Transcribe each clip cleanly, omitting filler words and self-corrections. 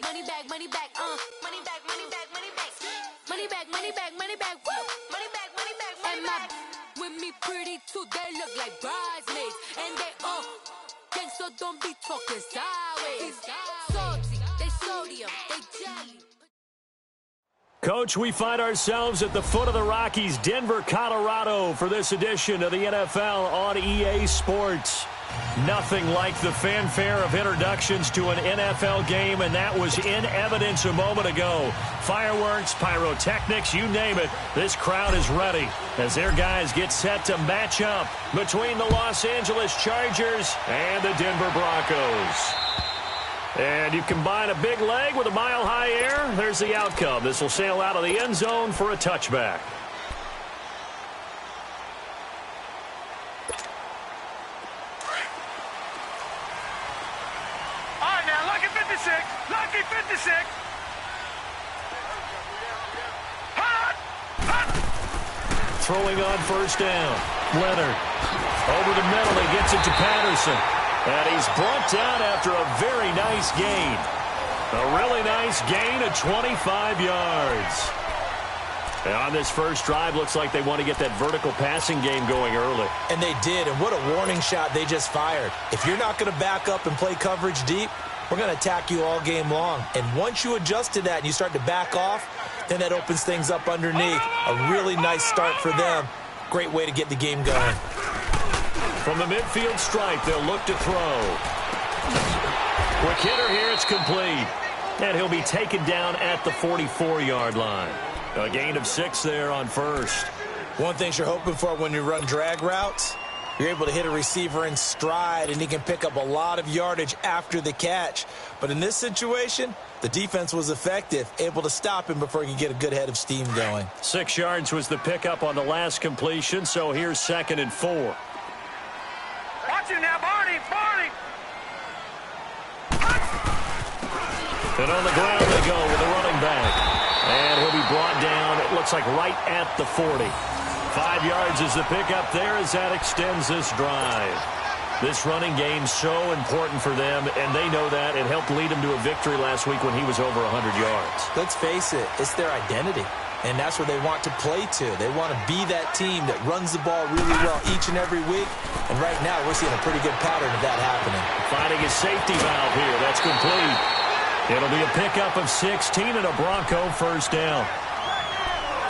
back, money back, money back, money back, money back, money back, money back, money back, money back, woo, money back, money back, money back. With me pretty too, they look like bridesmaids, and they gang, so don't be talking sideways. Salty, they sodium, they jelly. Coach, we find ourselves at the foot of the Rockies, Denver, Colorado, for this edition of the NFL on EA Sports. Nothing like the fanfare of introductions to an NFL game, and that was in evidence a moment ago. Fireworks, pyrotechnics, you name it. This crowd is ready as their guys get set to match up between the Los Angeles Chargers and the Denver Broncos. And you combine a big leg with a mile-high air, there's the outcome. This will sail out of the end zone for a touchback. All right, now, lucky 56. Lucky 56. Hot! Hot! Throwing on first down. Leonard. Over the middle, he gets it to Patterson. And he's brought down after a very nice gain. A really nice gain of 25 yards. And on this first drive, looks like they want to get that vertical passing game going early. And they did, and what a warning shot they just fired. If you're not going to back up and play coverage deep, we're going to attack you all game long. And once you adjust to that and you start to back off, then that opens things up underneath. A really nice start for them. Great way to get the game going. From the midfield stripe, they'll look to throw. Quick hitter here, it's complete. And he'll be taken down at the 44-yard line. A gain of 6 there on first. One thing you're hoping for when you run drag routes, you're able to hit a receiver in stride, and he can pick up a lot of yardage after the catch. But in this situation, the defense was effective, able to stop him before he could get a good head of steam going. 6 yards was the pickup on the last completion, so here's 2nd and 4. Watch him now, Barney! Barney! And on the ground they go with a running back. And he'll be brought down, it looks like right at the 40. 5 yards is the pickup there as that extends this drive. This running game so important for them, and they know that. It helped lead them to a victory last week when he was over 100 yards. Let's face it, it's their identity. And that's where they want to play to. They want to be that team that runs the ball really well each and every week. And right now, we're seeing a pretty good pattern of that happening. Finding his safety valve here. That's complete. It'll be a pickup of 16 and a Bronco first down.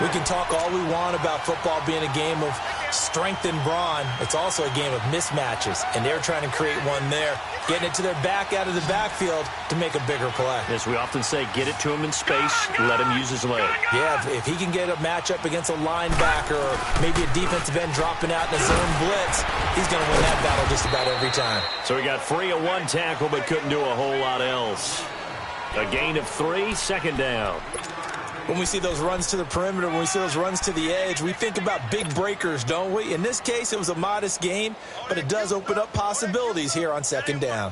We can talk all we want about football being a game of strength and brawn. It's also a game of mismatches, and they're trying to create one there, getting it to their back out of the backfield to make a bigger play. As we often say, get it to him in space, let him use his leg. Yeah, if he can get a matchup against a linebacker or maybe a defensive end dropping out in a zone blitz, he's going to win that battle just about every time. So he got free of 1 tackle but couldn't do a whole lot else. A gain of 3, 2nd down. When we see those runs to the perimeter, when we see those runs to the edge, we think about big breakers, don't we? In this case, it was a modest gain, but it does open up possibilities here on 2nd down.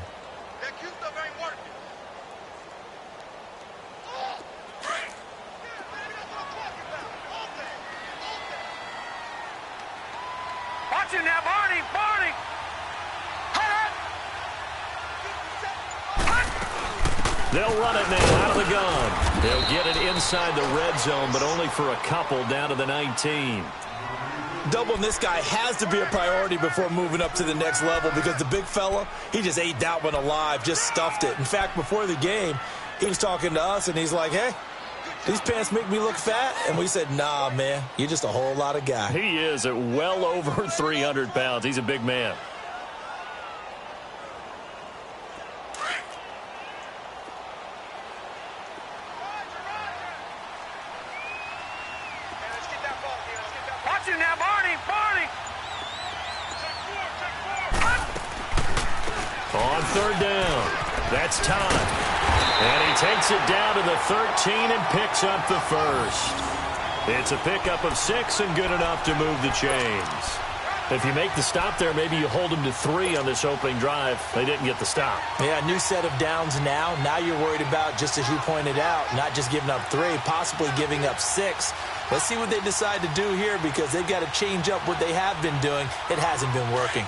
Watch him now, Barney! Barney! They'll run it now out of the gun. They'll get it inside the red zone, but only for a couple down to the 19. Doubling this guy has to be a priority before moving up to the next level because the big fella, he just ate that one alive, just stuffed it. In fact, before the game, he was talking to us, and he's like, hey, these pants make me look fat? And we said, nah, man, you're just a whole lot of guy. He is at well over 300 pounds. He's a big man. Watch him now, Barney! Barney! On 3rd down, that's time. And he takes it down to the 13 and picks up the first. It's a pickup of 6 and good enough to move the chains. If you make the stop there, maybe you hold them to 3 on this opening drive. They didn't get the stop. Yeah, new set of downs now. Now you're worried about, just as you pointed out, not just giving up 3, possibly giving up 6. Let's see what they decide to do here because they've got to change up what they have been doing. It hasn't been working.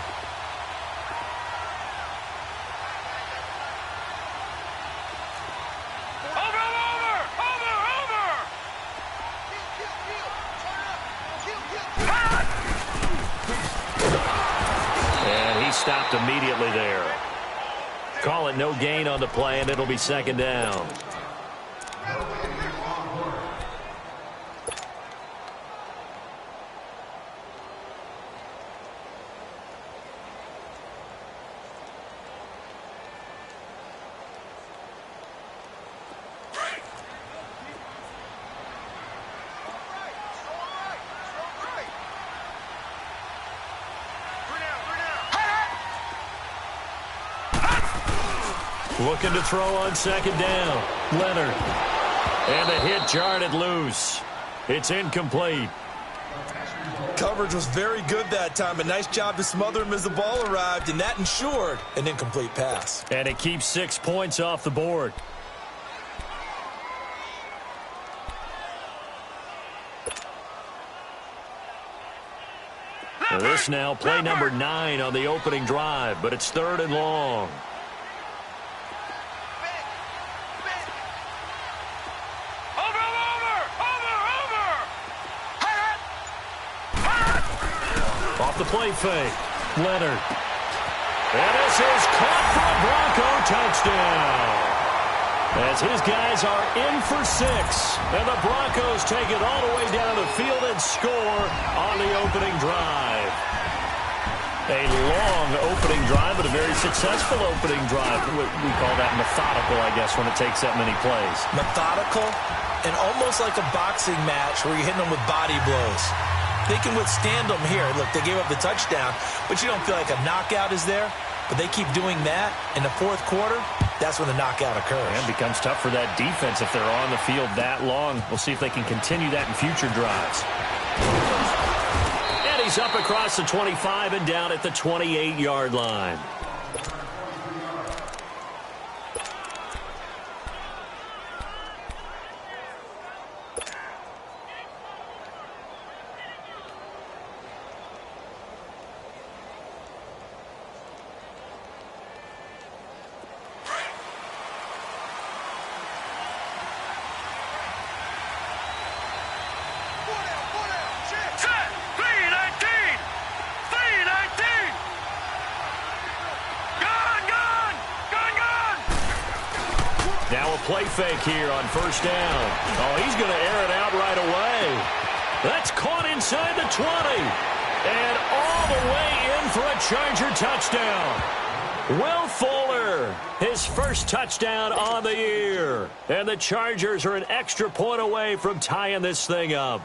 stopped immediately there. Call it no gain on the play, and it'll be second down. Looking to throw on second down. Leonard. And the hit jarred it loose. It's incomplete. Coverage was very good that time. A nice job to smother him as the ball arrived, and that ensured an incomplete pass. And it keeps 6 points off the board. This now play number 9 on the opening drive, but it's 3rd and long. Off the play fake. Leonard. And this is caught for a Bronco touchdown. As his guys are in for 6. And the Broncos take it all the way down the field and score on the opening drive. A long opening drive, but a very successful opening drive. We call that methodical, I guess, when it takes that many plays. Methodical and almost like a boxing match where you're hitting them with body blows. They can withstand them here. Look, they gave up the touchdown, but you don't feel like a knockout is there. But they keep doing that in the 4th quarter. That's when the knockout occurs. And it becomes tough for that defense if they're on the field that long. We'll see if they can continue that in future drives. And he's up across the 25 and down at the 28-yard line. Play fake here on 1st down. Oh, he's going to air it out right away. That's caught inside the 20. And all the way in for a Charger touchdown. Will Fuller, his first touchdown on the year. And the Chargers are an extra point away from tying this thing up.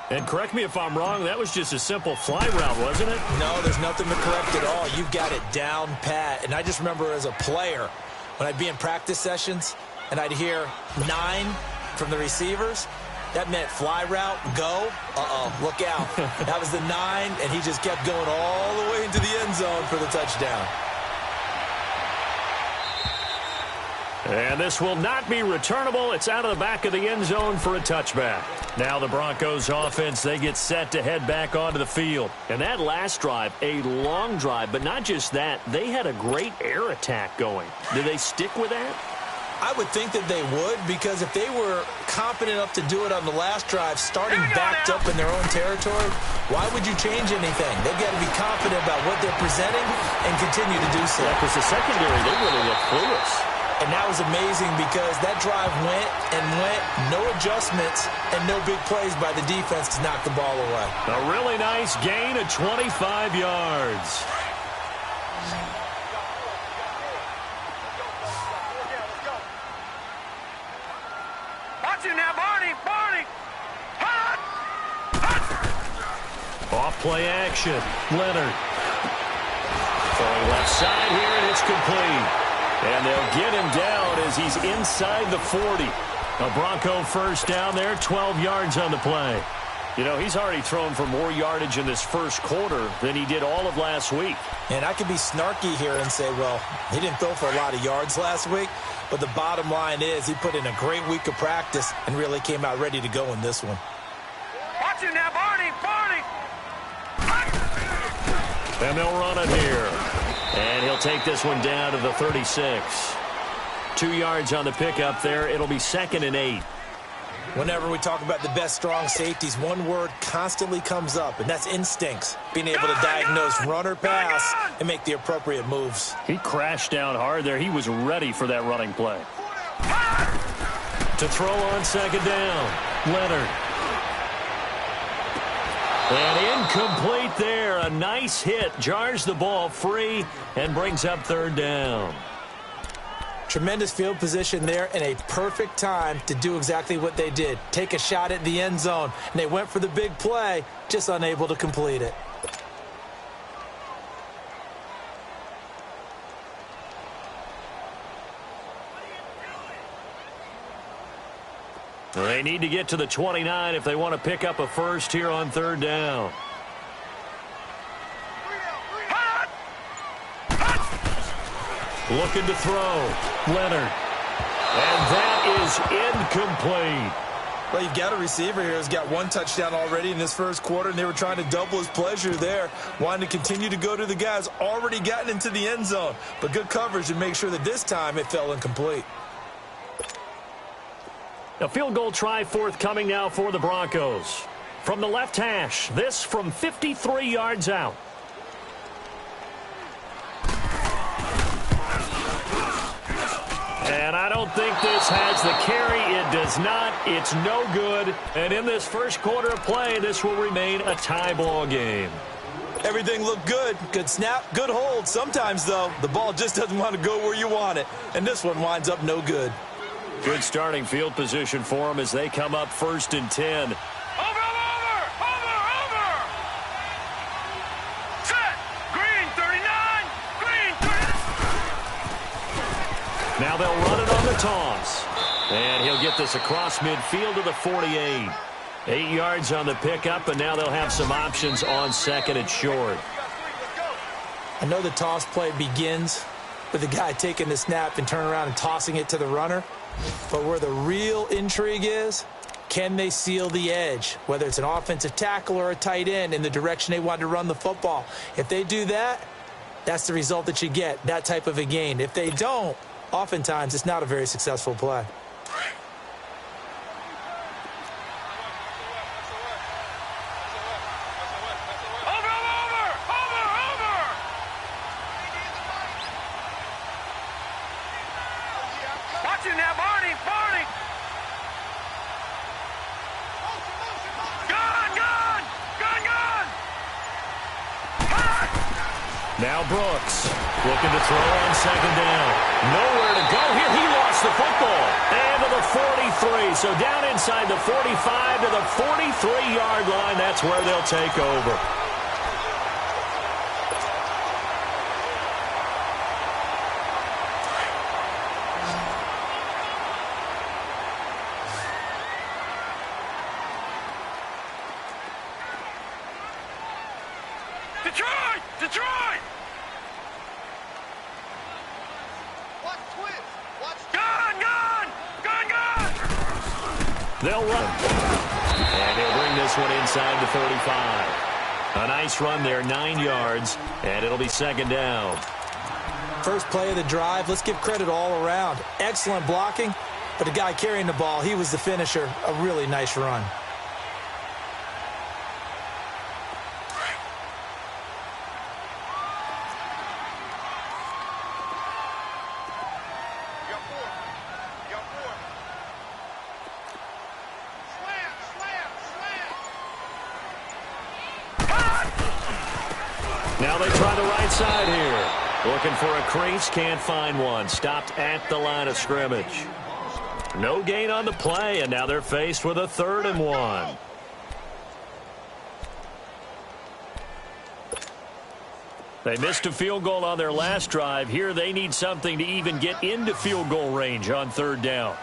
And correct me if I'm wrong, that was just a simple fly route, wasn't it? No, there's nothing to correct at all. You've got it down pat. And I just remember as a player, when I'd be in practice sessions and I'd hear 9 from the receivers, that meant fly route, go. Look out. That was the 9, and he just kept going all the way into the end zone for the touchdown. And this will not be returnable. It's out of the back of the end zone for a touchback. Now the Broncos offense, they get set to head back onto the field. And that last drive, a long drive, but not just that. They had a great air attack going. Did they stick with that? I would think that they would, because if they were confident enough to do it on the last drive, starting backed up in their own territory, why would you change anything? They've got to be confident about what they're presenting and continue to do so. Yeah, because the secondary, they really looked clueless. And that was amazing because that drive went and went, no adjustments and no big plays by the defense to knock the ball away. A really nice gain of 25 yards. Watch it now, Barney! Barney! Hot! Hot! Off play action. Leonard. Throwing left side here, and it's complete. And they'll get him down as he's inside the 40. A Bronco first down there, 12 yards on the play. You know, he's already thrown for more yardage in this first quarter than he did all of last week. And I could be snarky here and say, well, he didn't throw for a lot of yards last week, but the bottom line is he put in a great week of practice and really came out ready to go in this one. Watch it now, Barney! Barney! And they'll run it here. And he'll take this one down to the 36. 2 yards on the pickup there. It'll be 2nd and 8. Whenever we talk about the best strong safeties, one word constantly comes up, and that's instincts. Being able to diagnose run or pass and make the appropriate moves. He crashed down hard there. He was ready for that running play. To throw on second down, Leonard. And incomplete there. A nice hit. Jars the ball free and brings up third down. Tremendous field position there and a perfect time to do exactly what they did. Take a shot at the end zone. And they went for the big play, just unable to complete it. They need to get to the 29 if they want to pick up a first here on third down. Looking to throw. Leonard. And that is incomplete. Well, you've got a receiver here who's got one touchdown already in this first quarter, and they were trying to double his pleasure there, wanting to continue to go to the guys already gotten into the end zone. But good coverage to make sure that this time it fell incomplete. A field goal try forthcoming now for the Broncos. From the left hash, this from 53 yards out. And I don't think this has the carry. It does not. It's no good. And in this first quarter of play, this will remain a tie ball game. Everything looked good. Good snap, good hold. Sometimes, though, the ball just doesn't want to go where you want it. And this one winds up no good. Good starting field position for them as they come up 1st and 10. Now they'll run it on the toss. And he'll get this across midfield to the 48. 8 yards on the pickup, and now they'll have some options on second and short. I know the toss play begins with the guy taking the snap and turning around and tossing it to the runner. But where the real intrigue is, can they seal the edge, whether it's an offensive tackle or a tight end in the direction they want to run the football? If they do that, that's the result that you get, that type of a gain. If they don't, oftentimes it's not a very successful play. Now Brooks looking to throw on second down. Nowhere to go here. He lost the football. And to the 43. So down inside the 45 to the 43-yard line. That's where they'll take over. Detroit! Gun! They'll run. And he'll bring this one inside the 35. A nice run there, 9 yards, and it'll be second down. First play of the drive, let's give credit all around. Excellent blocking, but the guy carrying the ball, he was the finisher. A really nice run. Now they try the right side here. Looking for a crease, can't find one. Stopped at the line of scrimmage. No gain on the play, and now they're faced with a 3rd and 1. They missed a field goal on their last drive. Here they need something to even get into field goal range on 3rd down.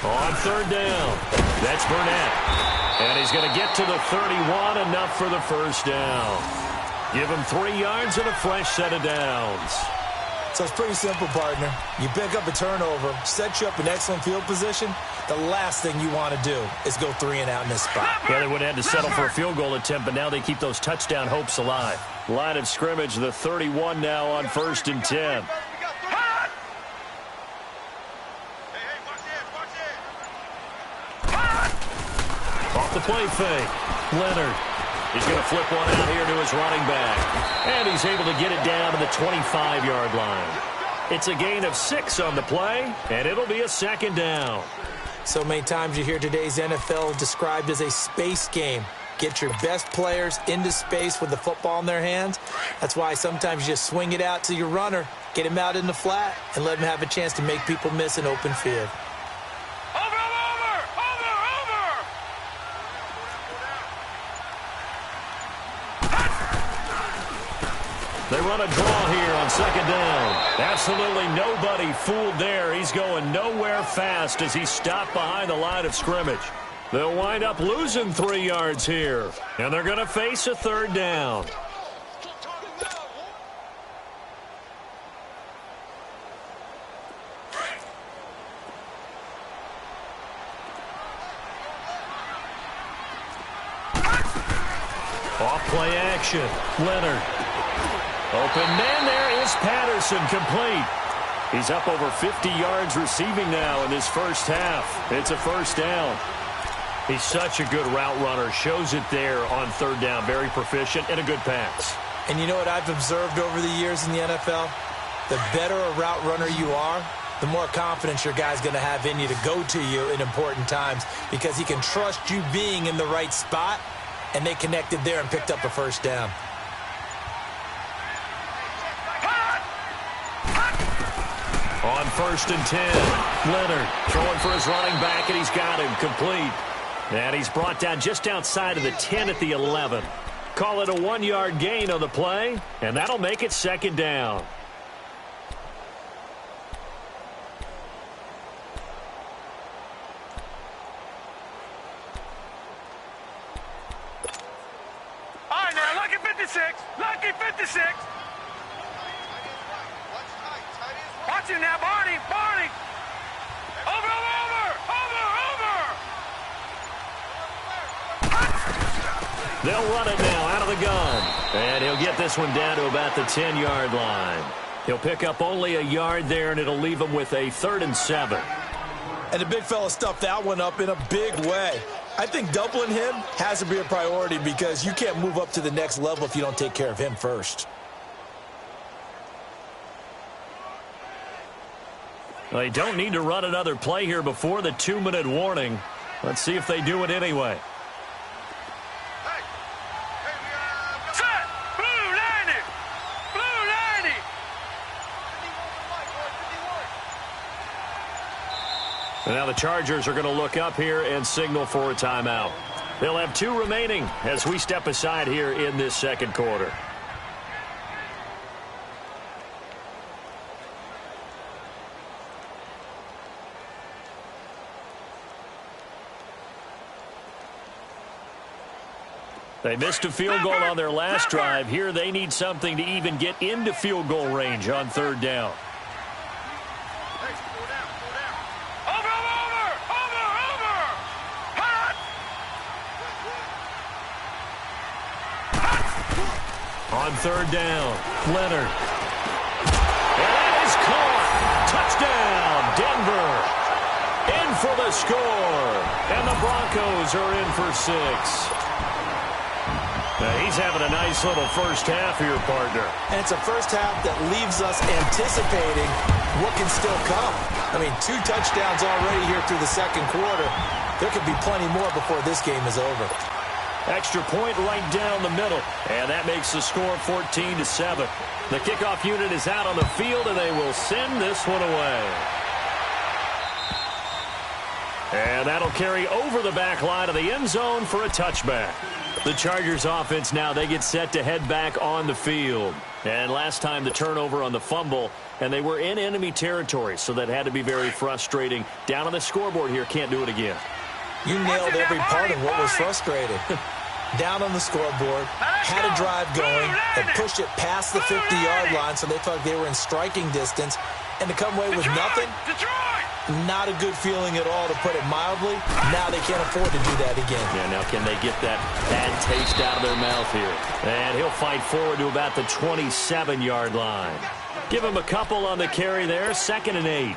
On 3rd down, that's Burnett. And he's going to get to the 31, enough for the first down. Give him 3 yards and a fresh set of downs. So it's pretty simple, partner. You pick up a turnover, set you up in excellent field position. The last thing you want to do is go 3 and out in this spot. Yeah, they would have had to settle for a field goal attempt, but now they keep those touchdown hopes alive. Line of scrimmage, the 31 now on 1st and 10. The play fake. Leonard. He's going to flip one out here to his running back. And he's able to get it down to the 25-yard line. It's a gain of 6 on the play, and it'll be a second down. So many times you hear today's NFL described as a space game. Get your best players into space with the football in their hands. That's why sometimes you just swing it out to your runner, get him out in the flat, and let him have a chance to make people miss an open field. They run a draw here on second down. Absolutely nobody fooled there. He's going nowhere fast as he's stopped behind the line of scrimmage. They'll wind up losing 3 yards here, and they're going to face a third down. Off play action. Leonard. Open man, there is Patterson, complete. He's up over 50 yards receiving now in this first half. It's a first down. He's such a good route runner. Shows it there on third down. Very proficient and a good pass. And you know what I've observed over the years in the NFL? The better a route runner you are, the more confidence your guy's going to have in you to go to you in important times because he can trust you being in the right spot, and they connected there and picked up a first down. On 1st and 10, Leonard throwing for his running back, and he's got him complete. And he's brought down just outside of the 10 at the 11. Call it a 1-yard gain on the play, and that'll make it second down. All right, now, lucky 56. Lucky 56. Watch him now, Barney. Barney. Over. They'll run it now out of the gun. And he'll get this one down to about the 10-yard line. He'll pick up only a yard there, and it'll leave him with a 3rd and 7. And the big fella stuffed that one up in a big way. I think doubling him has to be a priority because you can't move up to the next level if you don't take care of him first. They don't need to run another play here before the 2-minute warning. Let's see if they do it anyway. Set. Blue 90. Blue 90. And now the Chargers are going to look up here and signal for a timeout. They'll have 2 remaining as we step aside here in this second quarter. They missed a field goal on their last drive. Here they need something to even get into field goal range on third down. Over. Hot. On third down, Leonard. And that is caught. Touchdown, Denver. In for the score. And the Broncos are in for 6. Now he's having a nice little first half here, partner. And it's a first half that leaves us anticipating what can still come. I mean, 2 touchdowns already here through the second quarter. There could be plenty more before this game is over. Extra point right down the middle. And that makes the score 14-7. The kickoff unit is out on the field, and they will send this one away. And that'll carry over the back line of the end zone for a touchback. The Chargers offense now, they get set to head back on the field. And last time the turnover on the fumble, and they were in enemy territory, so that had to be very frustrating. Down on the scoreboard here, can't do it again. You nailed every part of what was frustrating. Down on the scoreboard, had a drive going, and pushed it past the 50-yard line, so they thought they were in striking distance. And to come away with nothing, not a good feeling at all, to put it mildly. Now they can't afford to do that again. Yeah, now can they get that bad taste out of their mouth here? And he'll fight forward to about the 27-yard line. Give him a couple on the carry there, 2nd and 8.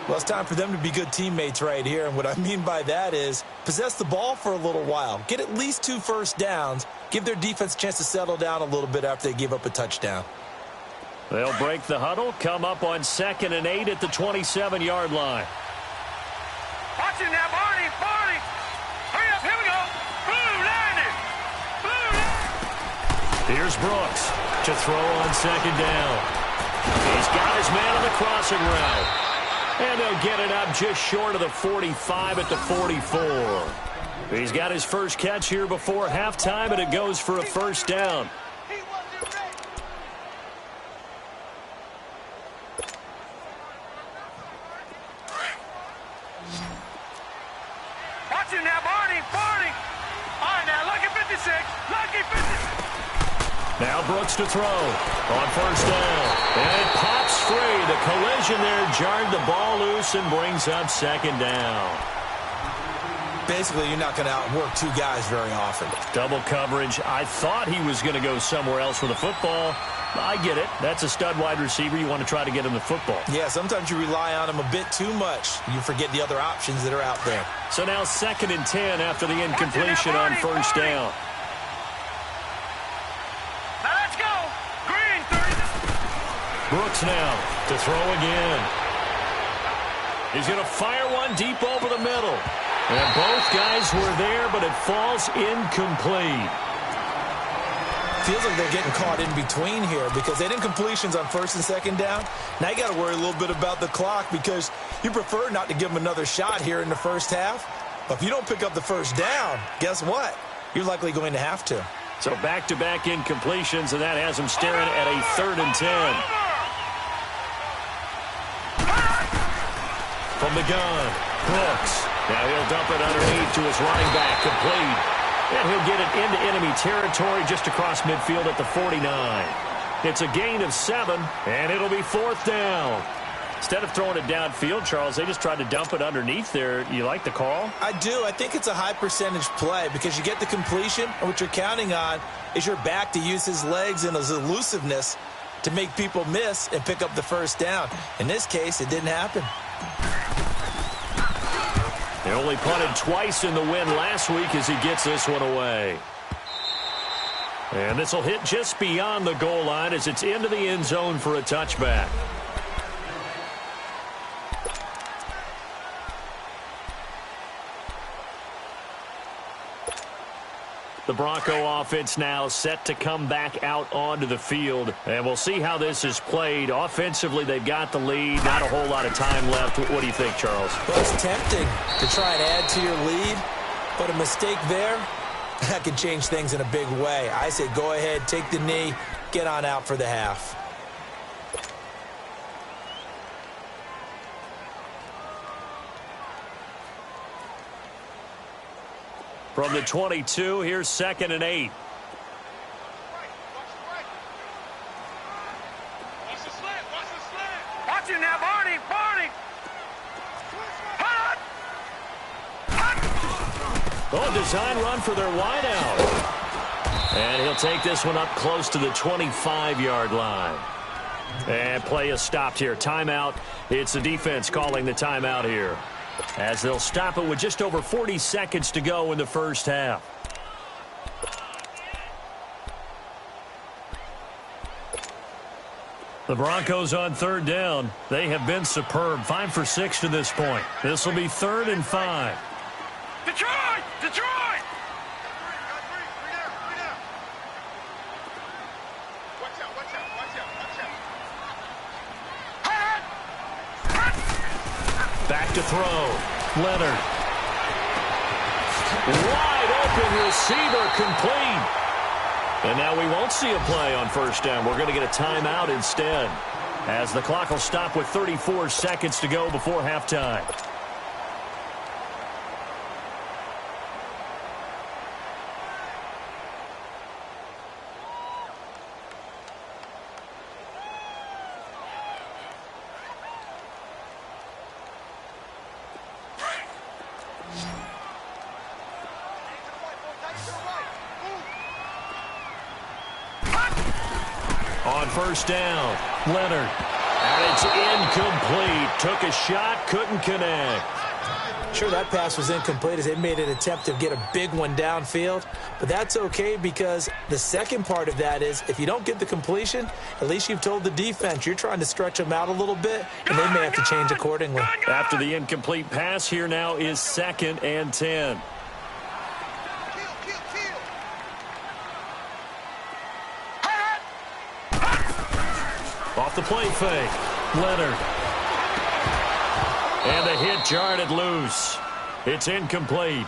Well, it's time for them to be good teammates right here, and what I mean by that is possess the ball for a little while, get at least 2 first downs, give their defense a chance to settle down a little bit after they give up a touchdown. They'll break the huddle, come up on 2nd and 8 at the 27-yard line. Watch it now, Barney. Barney. Hurry up. Here we go. Blue landed. Blue landed. Here's Brooks to throw on 2nd down. He's got his man on the crossing route. And they'll get it up just short of the 45 at the 44. He's got his first catch here before halftime, and it goes for a first down. Watch it now, Barney. Barney. All right, now, lucky 56. Lucky 56. Now Brooks to throw on first down. And it pops free. The collision there jarred the ball loose and brings up 2nd down. Basically, you're not going to outwork 2 guys very often. Double coverage. I thought he was going to go somewhere else with the football. I get it. That's a stud wide receiver. You want to try to get him the football. Yeah, sometimes you rely on him a bit too much. You forget the other options that are out there. So now 2nd and 10 after the incompletion on first down. Now let's go. Green 30. Brooks now to throw again. He's going to fire one deep over the middle. And both guys were there, but it falls incomplete. Feels like they're getting caught in between here because they didn't completions on 1st and 2nd down. Now you got to worry a little bit about the clock because you prefer not to give them another shot here in the first half. But if you don't pick up the first down, guess what? You're likely going to have to. So back-to-back incompletions, and that has them staring at a 3rd and 10. From the gun, Brooks. Now he'll dump it underneath to his running back, complete. And he'll get it into enemy territory just across midfield at the 49. It's a gain of 7, and it'll be 4th down. Instead of throwing it downfield, Charles, they just tried to dump it underneath there. You like the call? I do. I think it's a high percentage play because you get the completion, and what you're counting on is your back to use his legs and his elusiveness to make people miss and pick up the first down. In this case, it didn't happen. They only punted twice in the win last week as he gets this one away. And this will hit just beyond the goal line as it's into the end zone for a touchback. The Bronco offense now set to come back out onto the field. And we'll see how this is played. Offensively, they've got the lead. Not a whole lot of time left. What do you think, Charles? Well, it's tempting to try and add to your lead. But a mistake there, that could change things in a big way. I say go ahead, take the knee, get on out for the half. From the 22, here's 2nd and 8. Watch it now, Barney. Barney. Oh, design run for their wideout. And he'll take this one up close to the 25-yard line. And play is stopped here. Timeout. It's the defense calling the timeout here, as they'll stop it with just over 40 seconds to go in the first half. The Broncos on 3rd down. They have been superb. 5 for 6 to this point. This will be 3rd and 5. Detroit! Detroit! Back to throw. Leonard. Wide open receiver, complete. And now we won't see a play on first down. We're going to get a timeout instead, as the clock will stop with 34 seconds to go before halftime. On first down, Leonard. And it's incomplete. Took a shot, couldn't connect. Sure, that pass was incomplete as they made an attempt to get a big one downfield. But that's okay because the second part of that is if you don't get the completion, at least you've told the defense you're trying to stretch them out a little bit, and they may have to change accordingly. After the incomplete pass, here now is 2nd and 10. Off the play fake. Leonard. And the hit jarred it loose. It's incomplete.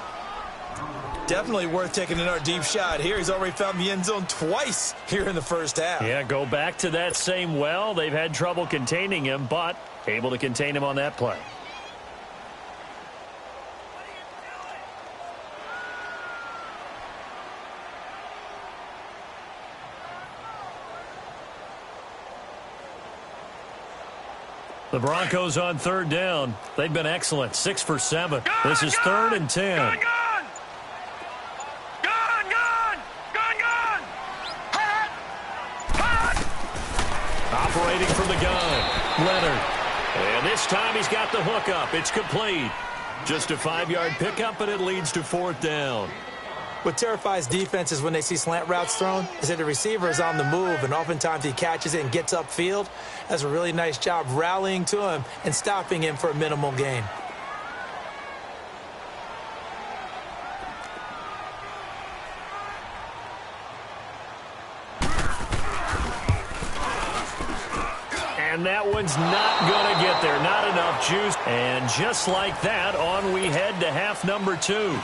Definitely worth taking another deep shot here. He's already found the end zone twice here in the first half. Yeah, go back to that same well. They've had trouble containing him, but able to contain him on that play. The Broncos on 3rd down. They've been excellent. 6 for 7. This is 3rd and 10. Gone! Operating from the gun. Leonard. And this time he's got the hook up. It's complete. Just a 5-yard pickup, and it leads to 4th down. What terrifies defenses when they see slant routes thrown is that the receiver is on the move, and oftentimes he catches it and gets upfield. That's a really nice job rallying to him and stopping him for a minimal gain. And that one's not going to get there. Not enough juice. And just like that, on we head to half number 2.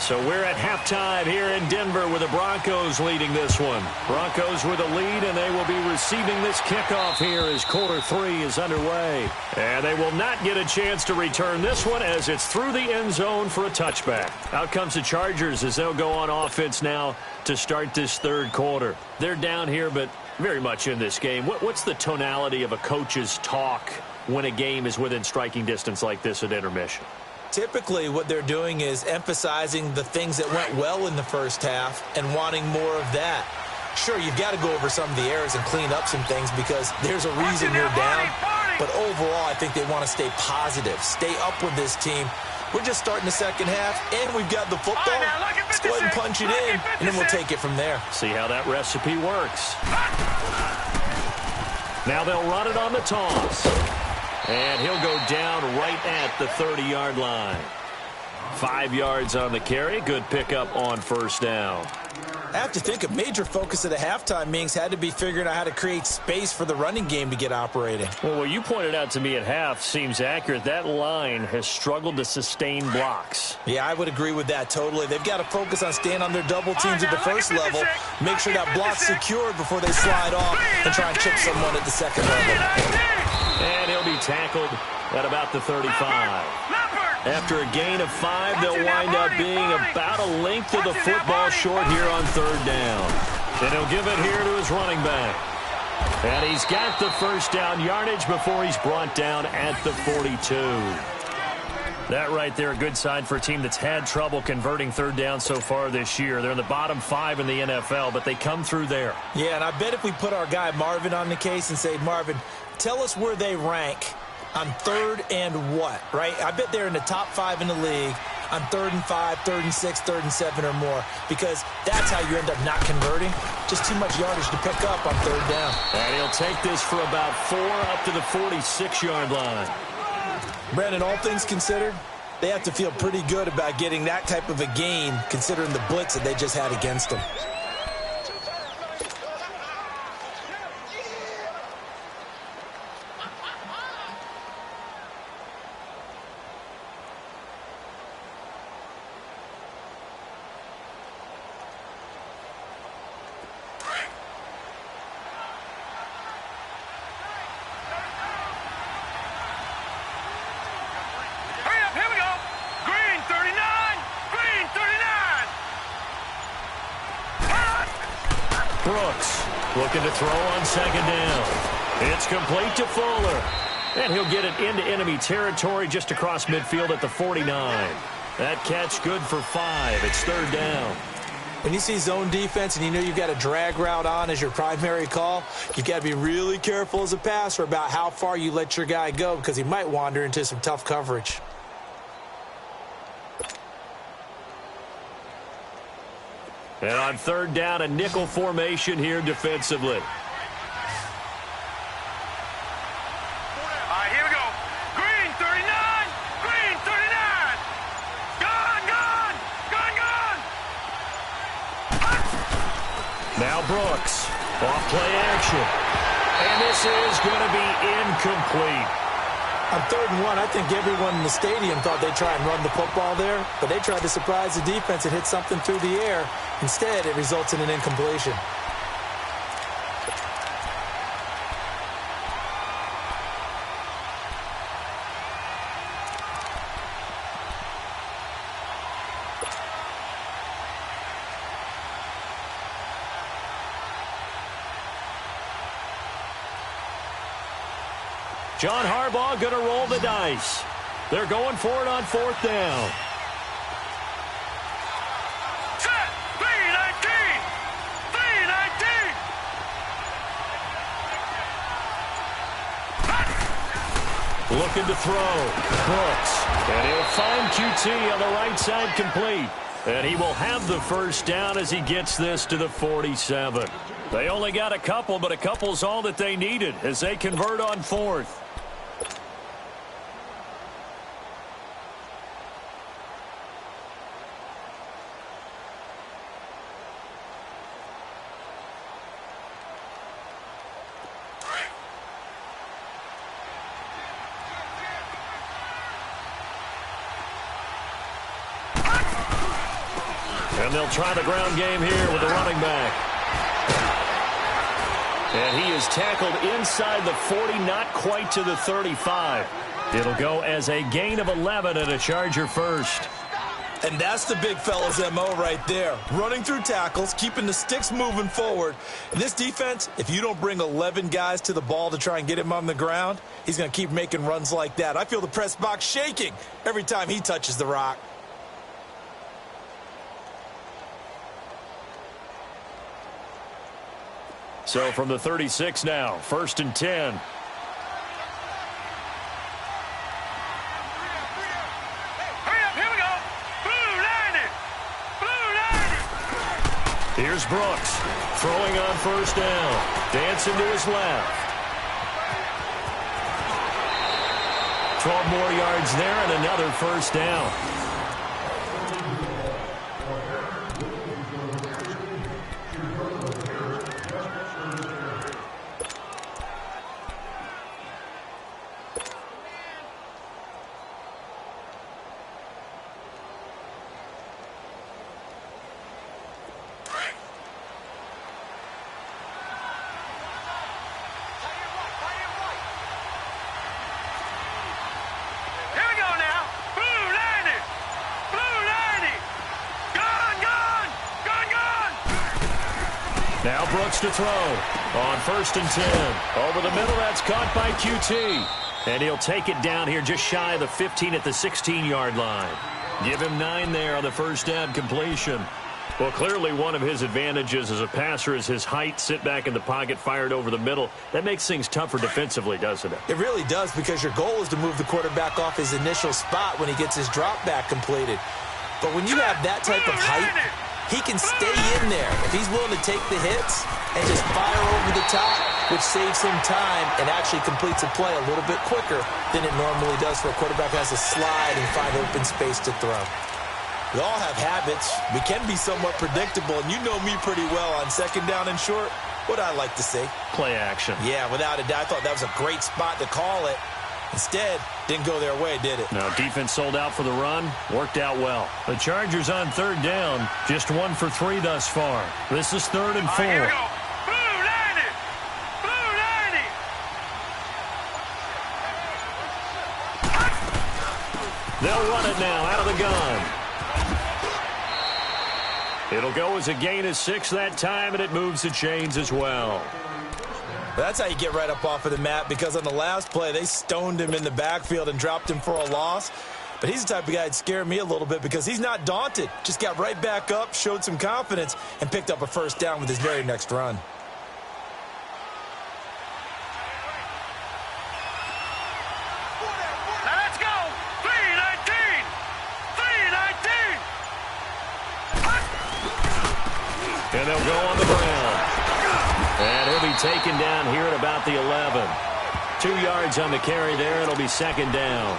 So we're at halftime here in Denver with the Broncos leading this one. Broncos with a lead, and they will be receiving this kickoff here as quarter 3 is underway. And they will not get a chance to return this one as it's through the end zone for a touchback. Out comes the Chargers as they'll go on offense now to start this 3rd quarter. They're down here, but very much in this game. What's the tonality of a coach's talk when a game is within striking distance like this at intermission? Typically, what they're doing is emphasizing the things that went well in the first half and wanting more of that. Sure, you've got to go over some of the errors and clean up some things because there's a reason you're down. But overall, I think they want to stay positive, stay up with this team. We're just starting the second half, and we've got the football. Let's go ahead and punch it in, and then we'll take it from there. See how that recipe works. Now they'll run it on the toss. And he'll go down right at the 30-yard line. 5 yards on the carry. Good pickup on 1st down. I have to think a major focus of the halftime meetings had to be figuring out how to create space for the running game to get operating. Well, what you pointed out to me at half seems accurate. That line has struggled to sustain blocks. Yeah, I would agree with that totally. They've got to focus on staying on their double teams at the first level, make sure that block's secured before they slide off and try and chip someone at the second level. And he'll be tackled at about the 35. After a gain of 5, they'll wind up being about a length of the football short here on 3rd down. And he'll give it here to his running back. And he's got the 1st down yardage before he's brought down at the 42. That right there, a good sign for a team that's had trouble converting 3rd down so far this year. They're in the bottom 5 in the NFL, but they come through there. Yeah, and I bet if we put our guy Marvin on the case and say, Marvin, tell us where they rank on 3rd and what, right? I bet they're in the top 5 in the league on 3rd and 5, 3rd and 6, 3rd and 7 or more, because that's how you end up not converting. Just too much yardage to pick up on 3rd down. And he'll take this for about 4 up to the 46-yard line. Brandon, all things considered, they have to feel pretty good about getting that type of a gain considering the blitz that they just had against them. Brooks looking to throw on 2nd down. It's complete to Fuller. And he'll get it into enemy territory just across midfield at the 49. That catch good for 5. It's 3rd down. When you see zone defense and you know you've got a drag route on as your primary call, you've got to be really careful as a passer about how far you let your guy go because he might wander into some tough coverage. And on third down, a nickel formation here defensively. Now Brooks, off play action. And this is going to be incomplete. On 3rd and 1, I think everyone in the stadium thought they'd try and run the football there, but they tried to surprise the defense and hit something through the air. Instead, it results in an incompletion. John Harbaugh going to roll the dice. They're going for it on 4th down. Set! 319! 319! Looking to throw. Brooks. And he'll find QT on the right side complete. And he will have the first down as he gets this to the 47. They only got a couple, but a couple's all that they needed as they convert on 4th. And they'll try the ground game here with the running back. And he is tackled inside the 40, not quite to the 35. It'll go as a gain of 11 and a Charger first. And that's the big fella's MO right there. Running through tackles, keeping the sticks moving forward. And this defense, if you don't bring 11 guys to the ball to try and get him on the ground, he's going to keep making runs like that. I feel the press box shaking every time he touches the rock. So from the 36 now, 1st and 10. Hurry up, here we go. Blue 90. Blue 90. Here's Brooks throwing on 1st down. Dancing to his left. 12 more yards there and another 1st down. Now Brooks to throw on 1st and 10. Over the middle, that's caught by QT. And he'll take it down here just shy of the 15 at the 16-yard line. Give him 9 there on the 1st down completion. Well, clearly one of his advantages as a passer is his height, sit back in the pocket, fired over the middle. That makes things tougher defensively, doesn't it? It really does, because your goal is to move the quarterback off his initial spot when he gets his drop back completed. But when you have that type of height, he can stay in there if he's willing to take the hits and just fire over the top, which saves him time and actually completes a play a little bit quicker than it normally does for a quarterback who has to slide and find open space to throw. We all have habits. We can be somewhat predictable, and you know me pretty well on 2nd down and short. What I like to say? Play action. Yeah, without a doubt. I thought that was a great spot to call it. Instead, didn't go their way, did it? Now, defense sold out for the run. Worked out well. The Chargers on 3rd down. Just 1 for 3 thus far. This is 3rd and 4. Here we go. Blue 90. Blue 90. They'll run it now out of the gun. It'll go as a gain of 6 that time, and it moves the chains as well. That's how you get right up off of the mat, because on the last play, they stoned him in the backfield and dropped him for a loss. But he's the type of guy that'd scare me a little bit because he's not daunted. Just got right back up, showed some confidence, and picked up a first down with his very next run. Now let's go. 319. 319. And they'll go on the ground. And he'll be taken down here at about the 11. 2 yards on the carry there. It'll be second down.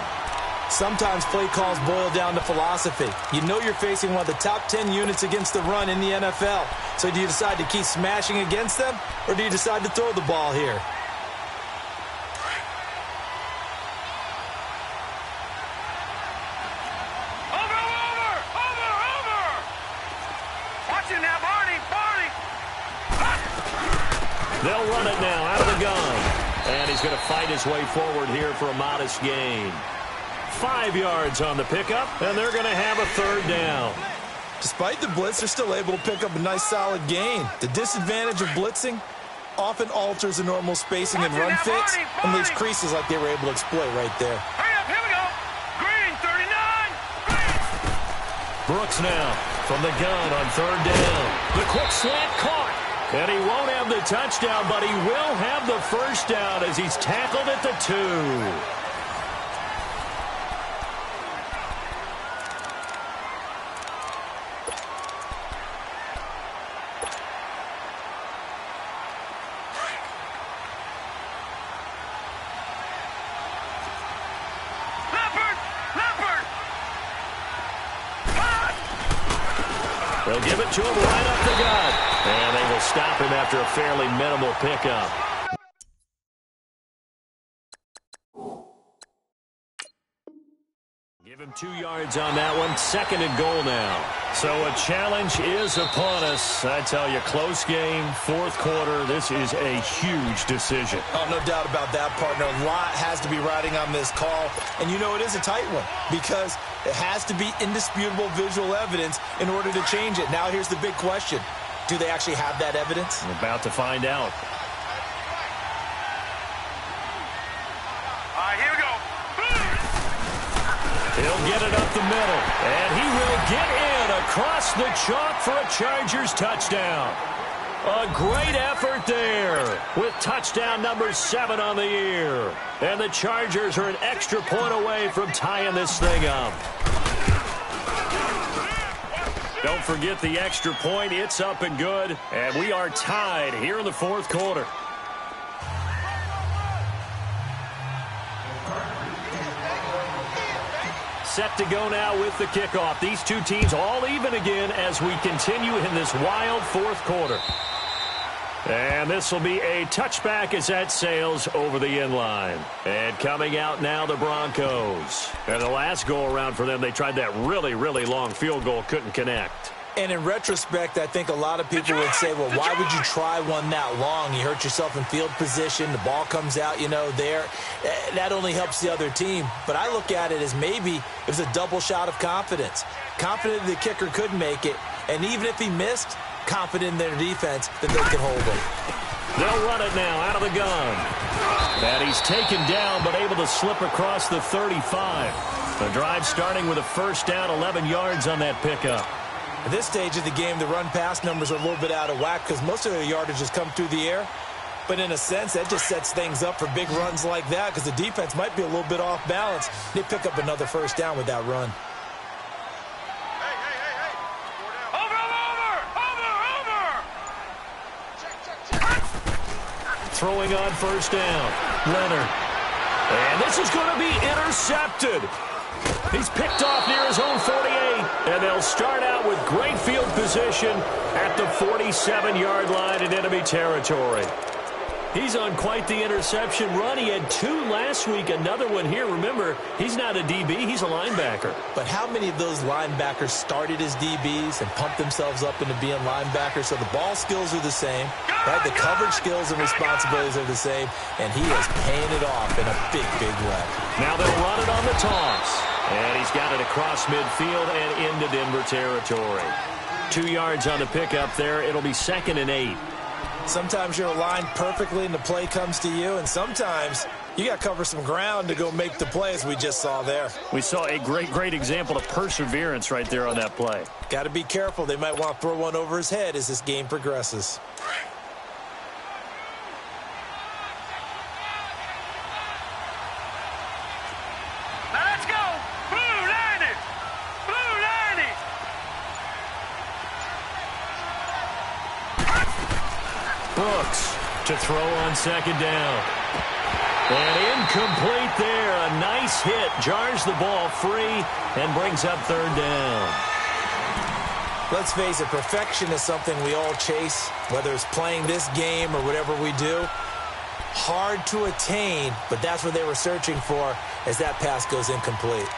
Sometimes play calls boil down to philosophy. You know you're facing one of the top 10 units against the run in the NFL. So do you decide to keep smashing against them, or do you decide to throw the ball here? Over. Watch him now, Barney. They'll run it now out of the gun. And he's going to fight his way forward here for a modest gain. 5 yards on the pickup, and they're going to have a third down. Despite the blitz, they're still able to pick up a nice solid gain. The disadvantage of blitzing often alters the normal spacing and run fits and leaves creases like they were able to exploit right there. Hurry up, here we go. Green, 39. Brooks now from the gun on third down. The quick slant caught. And he won't have the touchdown, but he will have the first down as he's tackled at the 2. They'll give it to him right up the gut. And they will stop him after a fairly minimal pickup. Give him 2 yards on that one. Second and goal now. So a challenge is upon us. I tell you, close game, fourth quarter. This is a huge decision. Oh, no doubt about that, partner. A lot has to be riding on this call. And you know it is a tight one because it has to be indisputable visual evidence in order to change it. Now here's the big question. Do they actually have that evidence? We're about to find out. All right, here we go. He'll get it up the middle, and he will get in across the chalk for a Chargers touchdown. A great effort there with touchdown number 7 on the year. And the Chargers are an extra point away from tying this thing up. Don't forget the extra point. It's up and good, and we are tied here in the fourth quarter. Set to go now with the kickoff. These two teams all even again as we continue in this wild fourth quarter. And this will be a touchback as that sails over the end line. And coming out now, the Broncos. And the last go-around for them, they tried that really, really long field goal, couldn't connect. And in retrospect, I think a lot of people would say, well, why would you try one that long? You hurt yourself in field position. The ball comes out, there. That only helps the other team. But I look at it as maybe it was a double shot of confidence. Confident the kicker could make it. And even if he missed, confident in their defense that they can hold him. They'll run it now out of the gun. And he's taken down but able to slip across the 35. The drive starting with a first down, 11 yards on that pickup. At this stage of the game, the run-pass numbers are a little bit out of whack because most of their yardage has come through the air. But in a sense, that just sets things up for big runs like that because the defense might be a little bit off balance. They pick up another first down with that run. Throwing on first down. Leonard. And this is going to be intercepted. He's picked off near his own 48. And they'll start out with great field position at the 47-yard line in enemy territory. He's on quite the interception run. He had 2 last week, another one here. Remember, he's not a DB, he's a linebacker. But how many of those linebackers started as DBs and pumped themselves up into being linebackers? So the ball skills are the same, right? The coverage skills and responsibilities are the same, and he is paying it off in a big, big way. Now they'll run it on the toss. And he's got it across midfield and into Denver territory. 2 yards on the pickup there. It'll be 2nd and 8. Sometimes you're aligned perfectly and the play comes to you, and sometimes you got to cover some ground to go make the play, as we just saw there. We saw a great example of perseverance right there on that play. Got to be careful. They might want to throw one over his head as this game progresses. Now let's go. Blue 90. Blue 90. Brooks to throw on second down. And incomplete there. A nice hit. Jars the ball free and brings up third down. Let's face it, perfection is something we all chase, whether it's playing this game or whatever we do. Hard to attain, but that's what they were searching for as that pass goes incomplete.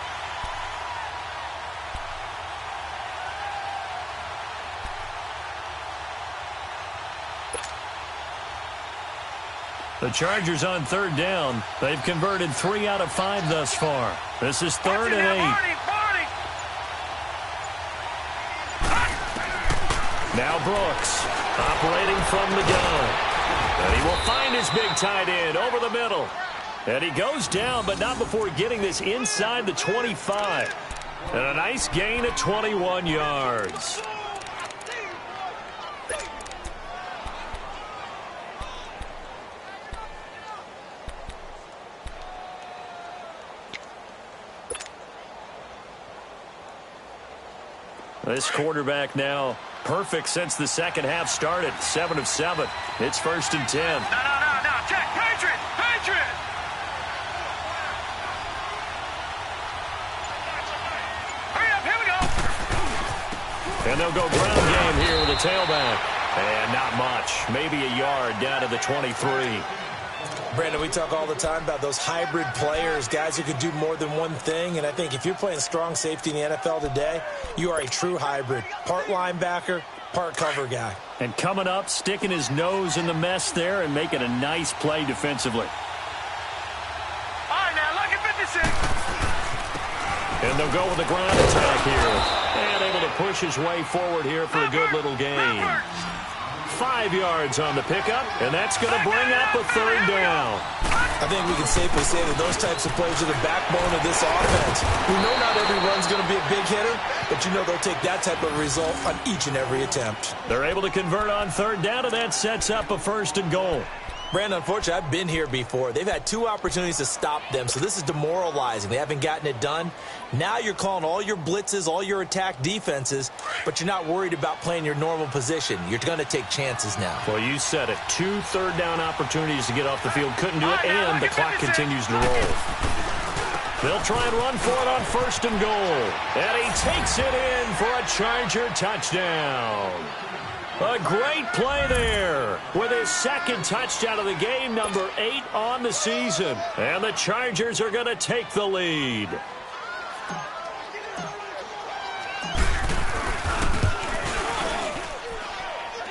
The Chargers on third down. They've converted 3 out of 5 thus far. This is third and 8. Now Brooks operating from the gun. And he will find his big tight end over the middle. And he goes down, but not before getting this inside the 25. And a nice gain of 21 yards. This quarterback now perfect since the second half started. 7 of 7. It's first and 10. No. Check. Patriot. Hurry up. Here we go. And they'll go ground game here with a tailback. And not much. Maybe a yard down to the 23. Brandon, we talk all the time about those hybrid players, guys who could do more than one thing. And I think if you're playing strong safety in the NFL today, you are a true hybrid. Part linebacker, part cover guy. And coming up, sticking his nose in the mess there and making a nice play defensively. All right, now, look at 56. And they'll go with the ground attack here. And able to push his way forward here for a good little gain. 5 yards on the pickup, and that's going to bring up a third down. I think we can safely say that those types of plays are the backbone of this offense. We know not every run's going to be a big hitter, but you know they'll take that type of result on each and every attempt. They're able to convert on third down, and that sets up a first and goal. Brandon, unfortunately, I've been here before. They've had 2 opportunities to stop them, so this is demoralizing. They haven't gotten it done. Now you're calling all your blitzes, all your attack defenses, but you're not worried about playing your normal position. You're going to take chances now. Well, you said it. 2 third down opportunities to get off the field. Couldn't do it, and the clock continues to roll. They'll try and run for it on first and goal. And he takes it in for a Charger touchdown. A great play there with his second touchdown of the game, number 8 on the season. And the Chargers are going to take the lead.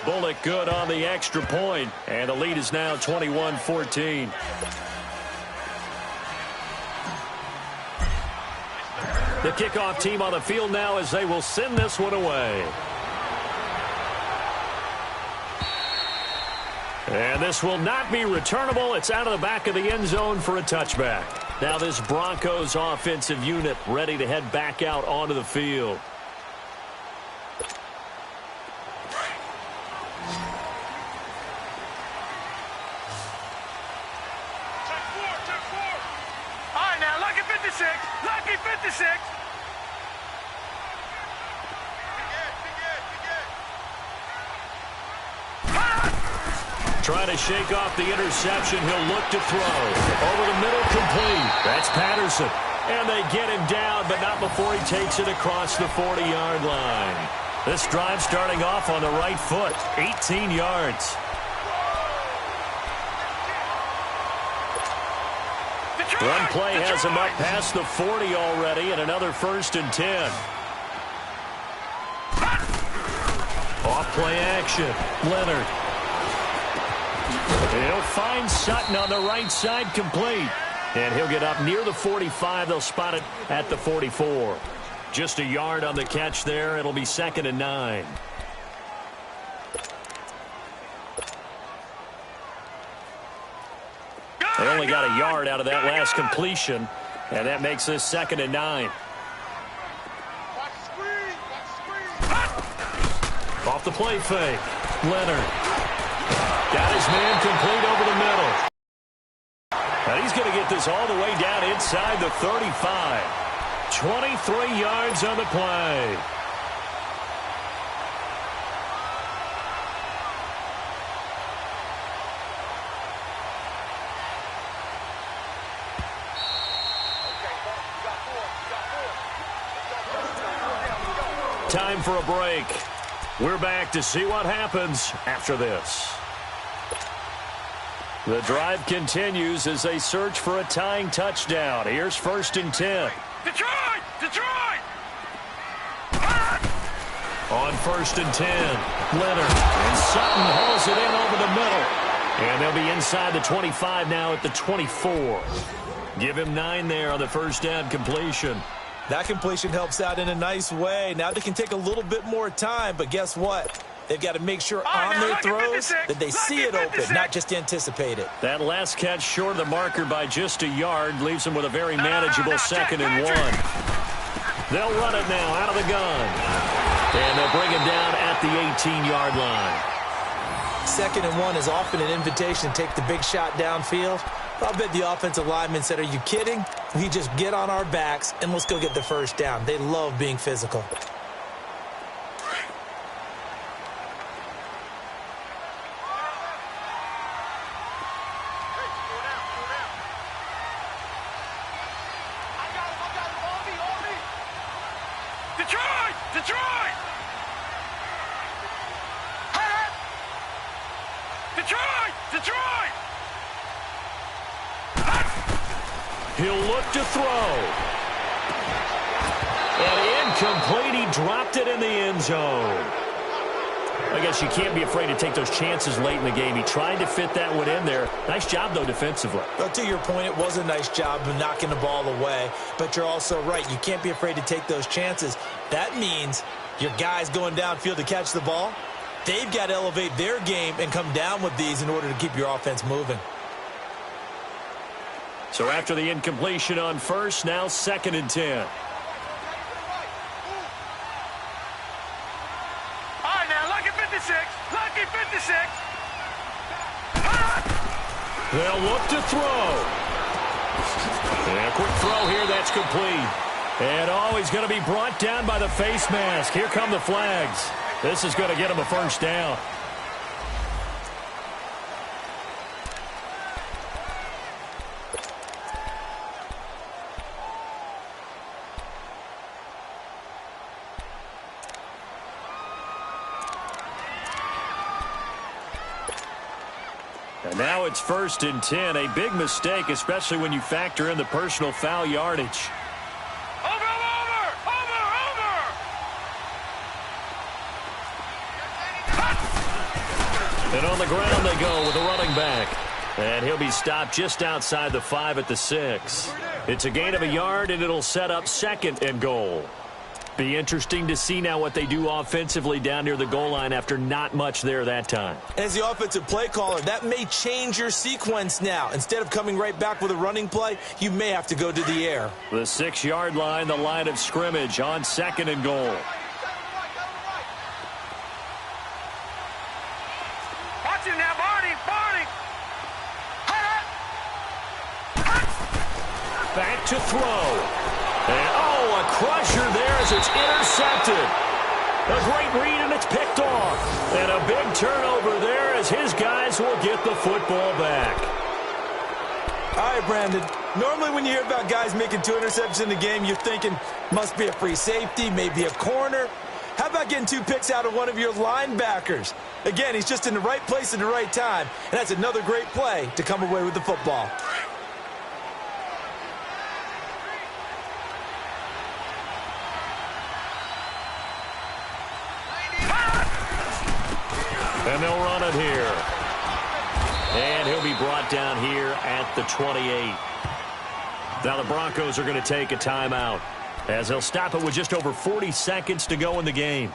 Bullock good on the extra point, and the lead is now 21-14. The kickoff team on the field now as they will send this one away. And this will not be returnable. It's out of the back of the end zone for a touchback. Now this Broncos offensive unit ready to head back out onto the field. Check 4. All right, now, lucky 56. Lucky 56. Trying to shake off the interception. He'll look to throw. Over the middle, complete. That's Patterson. And they get him down, but not before he takes it across the 40-yard line. This drive starting off on the right foot. 18 yards. Run play has him up past the 40 already, and another first and 10. Off play action. Leonard. He'll find Sutton on the right side, complete. And he'll get up near the 45. They'll spot it at the 44. Just a yard on the catch there. It'll be 2nd and 9. They only got a yard out of that last completion, and that makes this 2nd and 9. Off the play fake. Leonard. Got his man complete over the middle. And he's going to get this all the way down inside the 35. 23 yards on the play. Time for a break. We're back to see what happens after this. The drive continues as they search for a tying touchdown. Here's 1st and 10. Detroit! Detroit! On 1st and 10, Leonard. And Sutton hauls it in over the middle. And they'll be inside the 25 now at the 24. Give him 9 there on the first down completion. That completion helps out in a nice way. Now they can take a little bit more time, but guess what? They've got to make sure on their throws that they see it open, not just anticipate it. That last catch short of the marker by just a yard leaves them with a very manageable 2nd and 1. They'll run it now out of the gun. And they'll bring him down at the 18-yard line. 2nd and 1 is often an invitation to take the big shot downfield. I'll bet the offensive lineman said, "Are you kidding? We just get on our backs and let's go get the first down." They love being physical. Detroit! Detroit! Detroit! Detroit! He'll look to throw. And incomplete. He dropped it in the end zone. I guess you can't be afraid to take those chances late in the game. He tried to fit that one in there. Nice job, though, defensively. Well, to your point, it was a nice job of knocking the ball away. But you're also right. You can't be afraid to take those chances. That means your guys going downfield to catch the ball, they've got to elevate their game and come down with these in order to keep your offense moving. So after the incompletion on first, now 2nd and 10. All right, now, lucky 56. Lucky 56. They'll look to throw. And a quick throw here, that's complete. And he's going to be brought down by the face mask. Here come the flags. This is going to get him a first down. And now it's 1st and 10. A big mistake, especially when you factor in the personal foul yardage. Over! And on the ground they go with the running back. And he'll be stopped just outside the 5 at the 6. It's a gain of a yard, and it'll set up 2nd and goal. Be interesting to see now what they do offensively down near the goal line after not much there that time. As the offensive play caller, that may change your sequence now. Instead of coming right back with a running play, you may have to go to the air. The 6-yard line, the line of scrimmage on 2nd and goal. Watch him now, Barney! Back to throw. And, a crusher there as it's intercepted. A great read, and it's picked off. And a big turnover there as his guys will get the football back. All right, Brandon. Normally when you hear about guys making 2 interceptions in the game, you're thinking, must be a free safety, maybe a corner. How about getting 2 picks out of one of your linebackers? Again, he's just in the right place at the right time, and that's another great play to come away with the football. And they'll run it here. And he'll be brought down here at the 28. Now the Broncos are going to take a timeout as they'll stop it with just over 40 seconds to go in the game.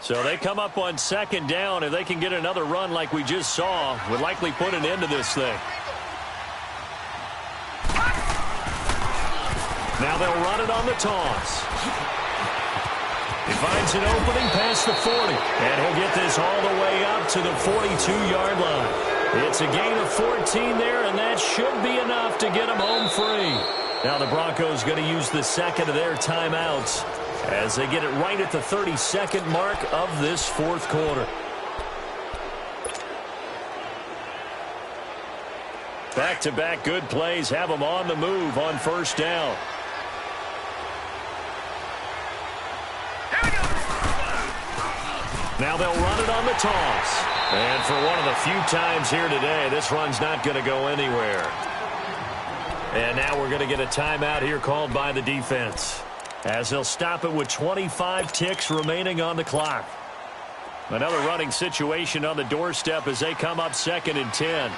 So they come up on second down. If they can get another run like we just saw, would likely put an end to this thing. Now they'll run it on the toss. He finds an opening past the 40. And he'll get this all the way up to the 42-yard line. It's a gain of 14 there, and that should be enough to get them home free. Now the Broncos going to use the second of their timeouts as they get it right at the 32nd mark of this fourth quarter. Back-to-back good plays have them on the move on first down. Now they'll run it on the toss. And for one of the few times here today, this run's not going to go anywhere. And now we're going to get a timeout here called by the defense, as they'll stop it with 25 ticks remaining on the clock. Another running situation on the doorstep as they come up 2nd and 10.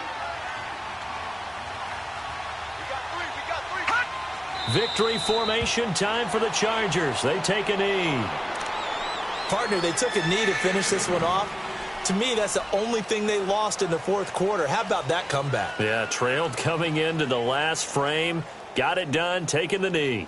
Victory formation time for the Chargers. They take a knee. Partner, they took a knee to finish this one off. To me, that's the only thing they lost in the fourth quarter. How about that comeback? Yeah, trailed coming into the last frame. Got it done, taking the knee.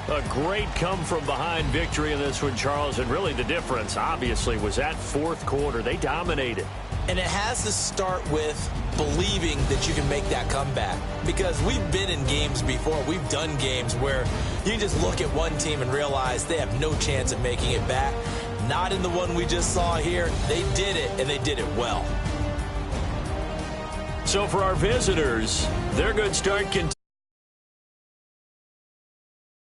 A great come-from-behind victory in this one, Charles. And really the difference, obviously, was that fourth quarter. They dominated. And it has to start with believing that you can make that comeback. Because we've been in games before. We've done games where you just look at one team and realize they have no chance of making it back. Not in the one we just saw here. They did it, and they did it well. So for our visitors, their good start continues.